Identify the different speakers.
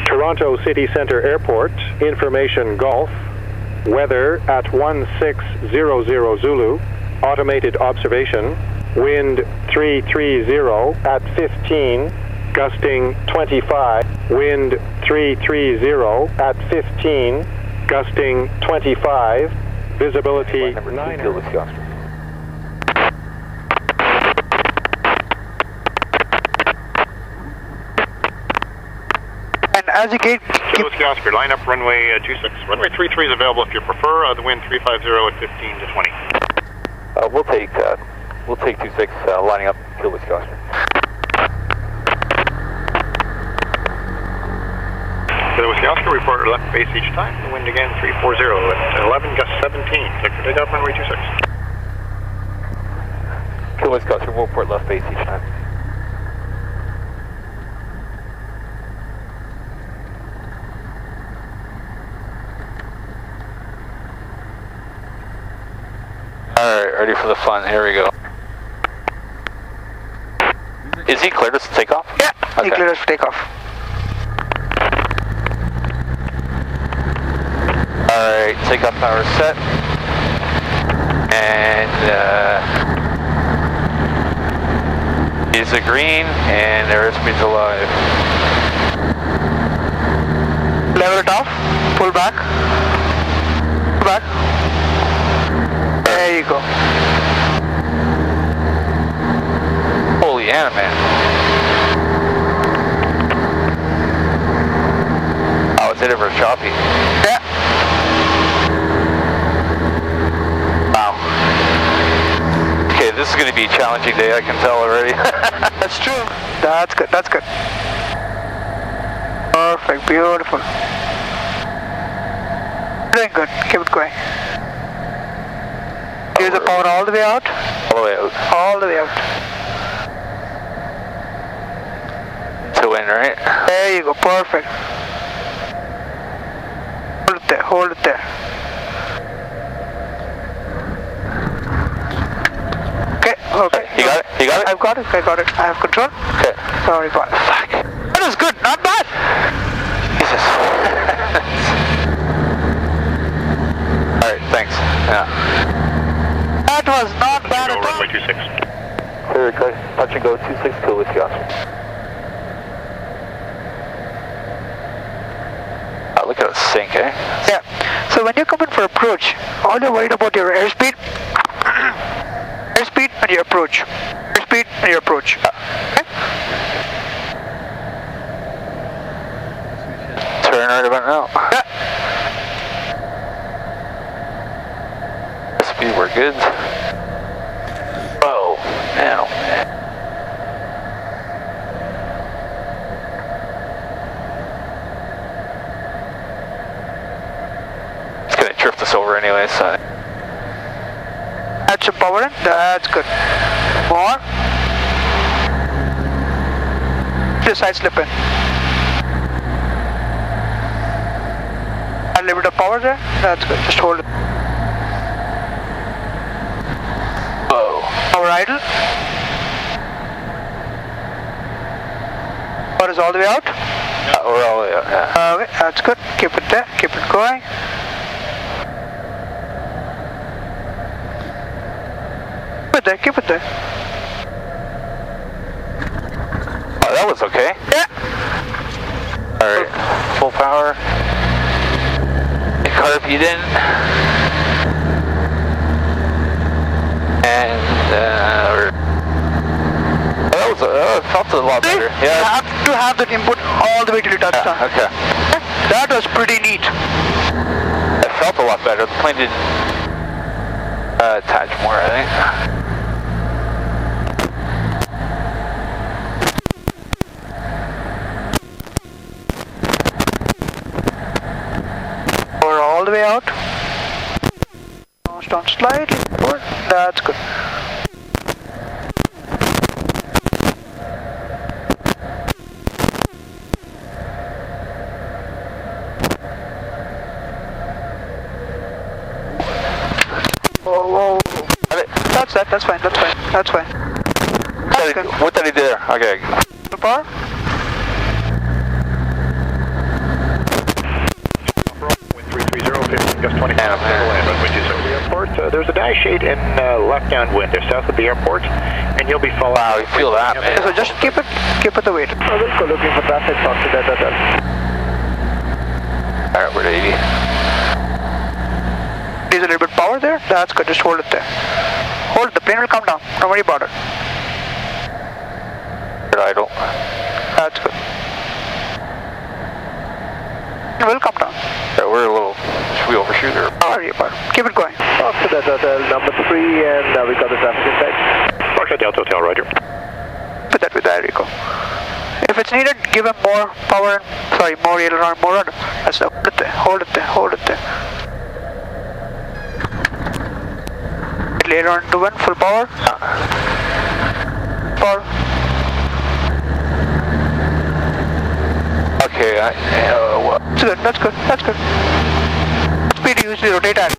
Speaker 1: Toronto City Centre Airport, information Golf, weather at 1600 Zulu, automated observation, wind 330 at 15, gusting 25, wind 330 at 15, gusting 25, visibility 9.
Speaker 2: And as you get...
Speaker 3: Whiskey Oscar, line up runway 26. Runway 33 is available if you prefer. The wind 350 at 15 to 20.
Speaker 4: We'll take 26, lining up Kilo Whiskey Oscar.
Speaker 3: Kilo Whiskey Oscar, report left base each time. The wind again 340 at 11, gust 17. Click for takeoff, runway 26.
Speaker 4: Kilo Whiskey Oscar, we'll report left base each time. Alright, ready for the fun. Here we go. Is he cleared us to take off?
Speaker 2: Yeah,
Speaker 4: okay.
Speaker 2: He cleared us to take off.
Speaker 4: Alright, takeoff power set. And is a green and the airspeed's alive.
Speaker 2: Level it off, pull back. Pull back. There you go.
Speaker 4: Holy Anna, man. Oh, it's ever choppy.
Speaker 2: Yeah.
Speaker 4: Wow. Okay, this is going to be a challenging day, I can tell already.
Speaker 2: That's true. That's good, that's good. Perfect, beautiful. Doing good, keep it going. Use the power all the way out.
Speaker 4: All the way out.
Speaker 2: All the way out.
Speaker 4: To win, right?
Speaker 2: There you go, perfect. Hold it there, hold it there. Okay, okay.
Speaker 4: You got it? You got it?
Speaker 2: I've got it, I got it. I have control.
Speaker 4: Okay.
Speaker 2: Sorry about it.
Speaker 4: Fuck.
Speaker 2: That was good, not bad.
Speaker 4: Jesus. Alright, thanks. Yeah.
Speaker 2: That was not bad at all.
Speaker 3: Runway 26.
Speaker 4: Clear, touch and go 26, Kilo Whiskey Oscar. Oh, look at it sink, eh?
Speaker 2: Yeah. So when you come in for approach, all you're worried about your airspeed, airspeed and your approach. Airspeed and your approach. Okay?
Speaker 4: Turn right about now.
Speaker 2: Yeah.
Speaker 4: Speed, we're good. Oh, now. It's gonna drift us over anyway, so.
Speaker 2: Add some power in. That's good. More. Just side slip in. Add a little bit of power there. That's good. Just hold it. Power idle. Power is all the way out?
Speaker 4: We're all the way out, yeah.
Speaker 2: Okay, that's good. Keep it there. Keep it going. Keep it there. Keep it there.
Speaker 4: Oh, that was okay.
Speaker 2: Yeah.
Speaker 4: Alright, full power. Carpet in. And that felt a lot better.
Speaker 2: You
Speaker 4: Yeah.
Speaker 2: have to have that input all the way till you touch down.
Speaker 4: Okay.
Speaker 2: That was pretty neat.
Speaker 4: It felt a lot better. The plane didn't attach more, I think.
Speaker 2: Power all the way out. Nose down slightly forward. That's good. Whoa. That's fine. That's fine.
Speaker 4: What did he do there? Okay.
Speaker 2: The power?
Speaker 3: 20 miles to the land, runway 26. The airport, there's a dash 8 in left downwind there, south of the airport, and you'll be following.
Speaker 4: Wow, you feel that, man.
Speaker 2: So just keep it the weight. I will go looking for traffic, talk to that.
Speaker 4: Alright, we're at 80.
Speaker 2: There's a little bit power there. That's good. Just hold it there. Hold it. The plane will come down. Don't worry about it.
Speaker 4: Idle.
Speaker 2: That's good. It will come down.
Speaker 4: Yeah, we're a little. Should we overshoot or?
Speaker 2: Don't worry about it. Keep it going.
Speaker 1: Talk to that hotel number 3, and we got the traffic inside.
Speaker 3: Park at Delta Hotel, Roger.
Speaker 2: Put that with Rico. If it's needed, give him more power. Sorry, more aileron, more rudder. That's it. Hold it there. Hold it there. Hold it there. Aileron to wind, full power. Power.
Speaker 4: Okay,
Speaker 2: That's good. That's good. That's good. Speed usually rotate at.